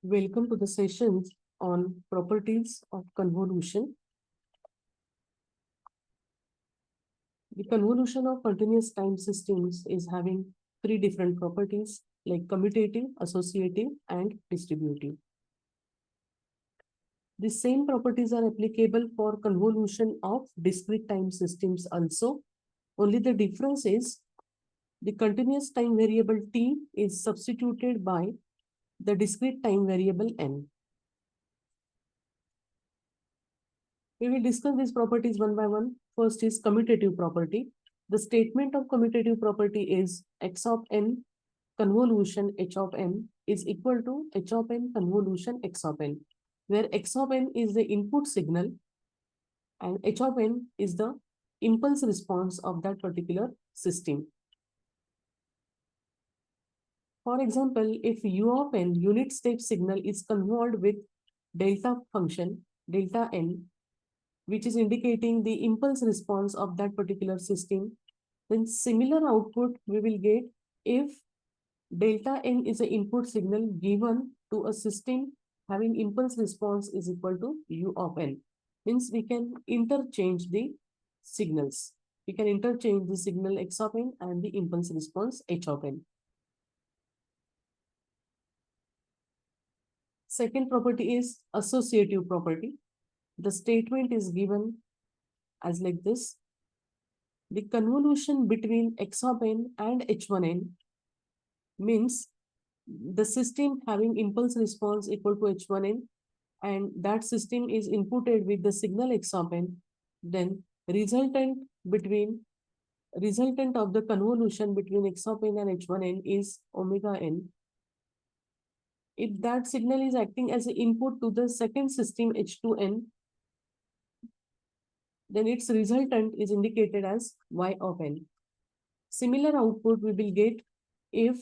Welcome to the sessions on properties of convolution. The convolution of continuous time systems is having three different properties like commutative, associative, and distributive. The same properties are applicable for convolution of discrete time systems also. Only the difference is the continuous time variable t is substituted by the discrete time variable n. We will discuss these properties one by one. First is commutative property. The statement of commutative property is x of n convolution h of n is equal to h of n convolution x of n, where x of n is the input signal and h of n is the impulse response of that particular system. For example, if u of n unit step signal is convolved with delta function delta n, which is indicating the impulse response of that particular system, then similar output we will get if delta n is an input signal given to a system having impulse response is equal to u of n. Means we can interchange the signals. We can interchange the signal x of n and the impulse response h of n. Second property is associative property. The statement is given as like this. The convolution between x of n and h1n means the system having impulse response equal to h1n and that system is inputted with the signal x of n, then resultant of the convolution between x of n and h1n is omega n. If that signal is acting as an input to the second system h2n, then its resultant is indicated as y of n. Similar output we will get if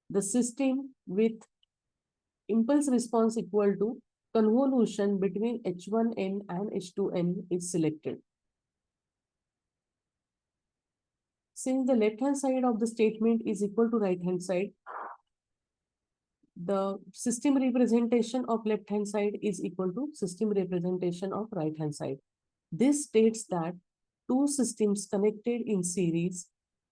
the system with impulse response equal to convolution between h1n and h2n is selected. Since the left-hand side of the statement is equal to right-hand side, the system representation of left-hand side is equal to system representation of right-hand side. This states that two systems connected in series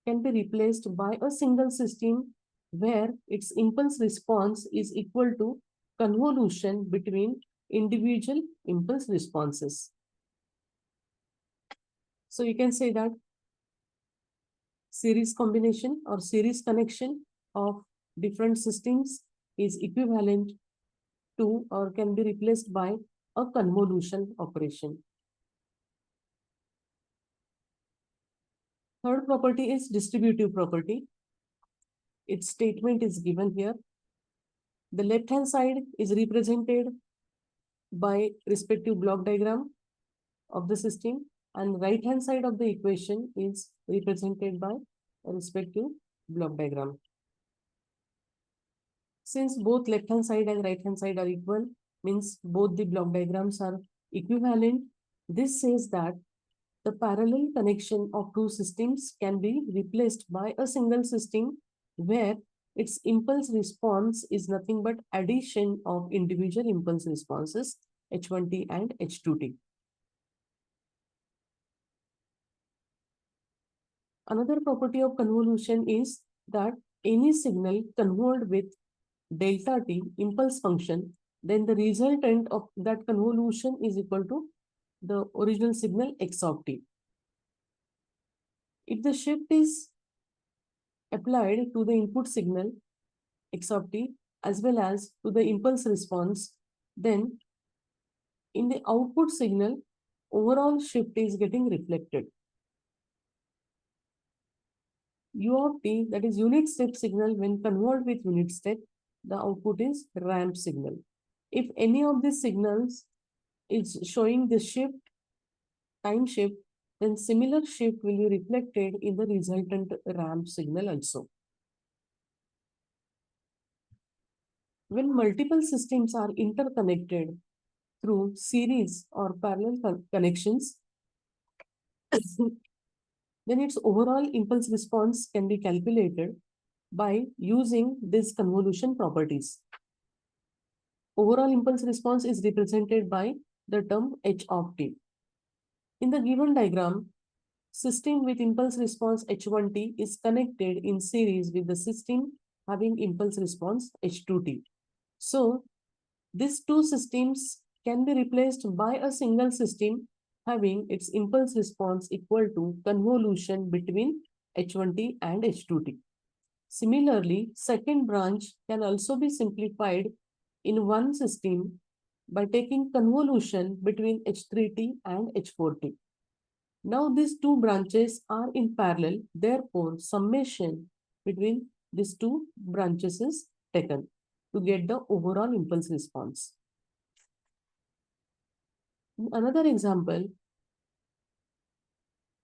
can be replaced by a single system where its impulse response is equal to convolution between individual impulse responses. So you can say that series combination or series connection of different systems is equivalent to or can be replaced by a convolution operation. Third property is distributive property. Its statement is given here. The left-hand side is represented by respective block diagram of the system and right-hand side of the equation is represented by a respective block diagram. Since both left-hand side and right-hand side are equal, means both the block diagrams are equivalent, this says that the parallel connection of two systems can be replaced by a single system where its impulse response is nothing but addition of individual impulse responses h1t and h2t. Another property of convolution is that any signal convolved with delta t impulse function, then the resultant of that convolution is equal to the original signal x of t. If the shift is applied to the input signal x of t as well as to the impulse response, then in the output signal, overall shift is getting reflected. U of t, that is unit step signal, when convolved with unit step, the output is ramp signal. If any of these signals is showing the shift, time shift, then similar shift will be reflected in the resultant ramp signal also. When multiple systems are interconnected through series or parallel connections, then its overall impulse response can be calculated by using these convolution properties. overall impulse response is represented by the term h of t. In the given diagram, system with impulse response h1t is connected in series with the system having impulse response h2t. So, these two systems can be replaced by a single system having its impulse response equal to convolution between h1t and h2t. Similarly, second branch can also be simplified in one system by taking convolution between h3t and h4t. Now these two branches are in parallel, therefore summation between these two branches is taken to get the overall impulse response. Another example,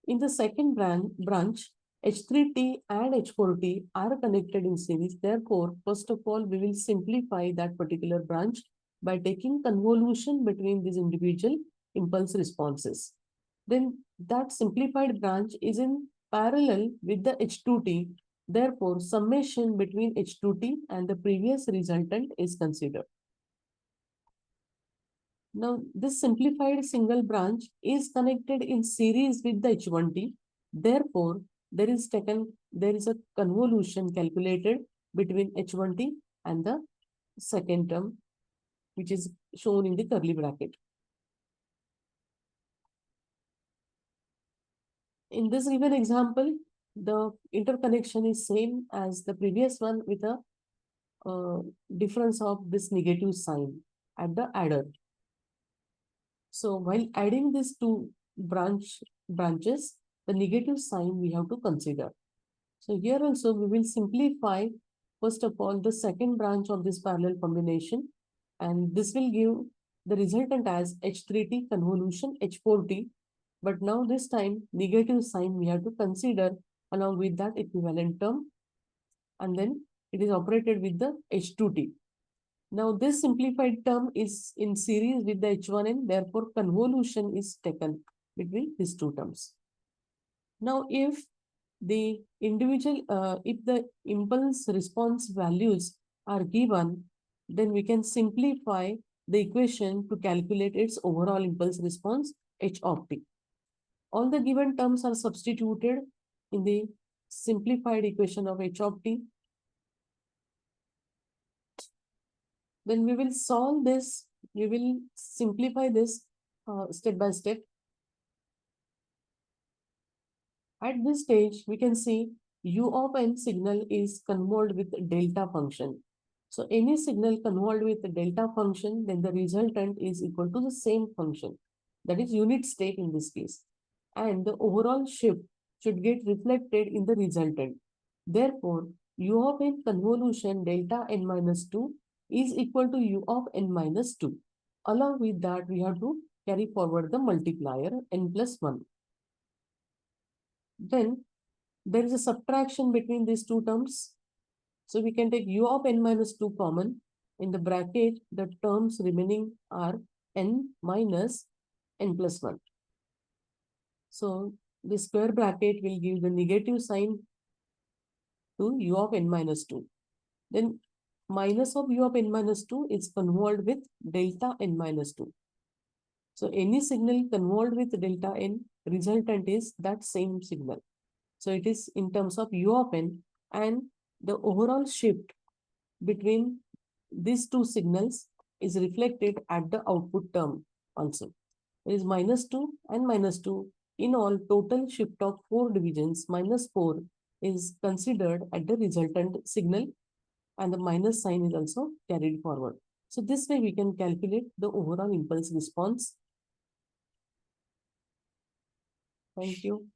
in the second branch, H3T and H4T are connected in series. Therefore, first of all, we will simplify that particular branch by taking convolution between these individual impulse responses. Then that simplified branch is in parallel with the H2T. Therefore, summation between H2T and the previous resultant is considered. Now, this simplified single branch is connected in series with the H1T. Therefore, there is a convolution calculated between H1T and the second term, which is shown in the curly bracket. In this given example, the interconnection is same as the previous one with a difference of this negative sign at the adder. So while adding these two branches, the negative sign we have to consider. So here also we will simplify first of all the second branch of this parallel combination, and this will give the resultant as H3T convolution H4T. But now this time negative sign we have to consider along with that equivalent term, and then it is operated with the H2T. Now this simplified term is in series with the H1n, therefore convolution is taken between these two terms. Now if the impulse response values are given, then we can simplify the equation to calculate its overall impulse response h of t. All the given terms are substituted in the simplified equation of h of t. Then we will solve this, we will simplify this step by step. At this stage, we can see u of n signal is convolved with delta function. So any signal convolved with the delta function, then the resultant is equal to the same function. That is unit step in this case. And the overall shift should get reflected in the resultant. Therefore, u of n convolution delta n minus 2 is equal to u of n minus 2. Along with that, we have to carry forward the multiplier n plus 1. Then there is a subtraction between these two terms. So we can take u of n minus 2 common. In the bracket, the terms remaining are n minus n plus 1. So the square bracket will give the negative sign to u of n minus 2. Then minus of u of n minus 2 is convolved with delta n minus 2. So any signal convolved with delta n, resultant is that same signal. So it is in terms of u of n, and the overall shift between these two signals is reflected at the output term also. It is minus 2 and minus 2. In all, total shift of 4 divisions, minus 4 is considered at the resultant signal, and the minus sign is also carried forward. So this way we can calculate the overall impulse response. Thank you.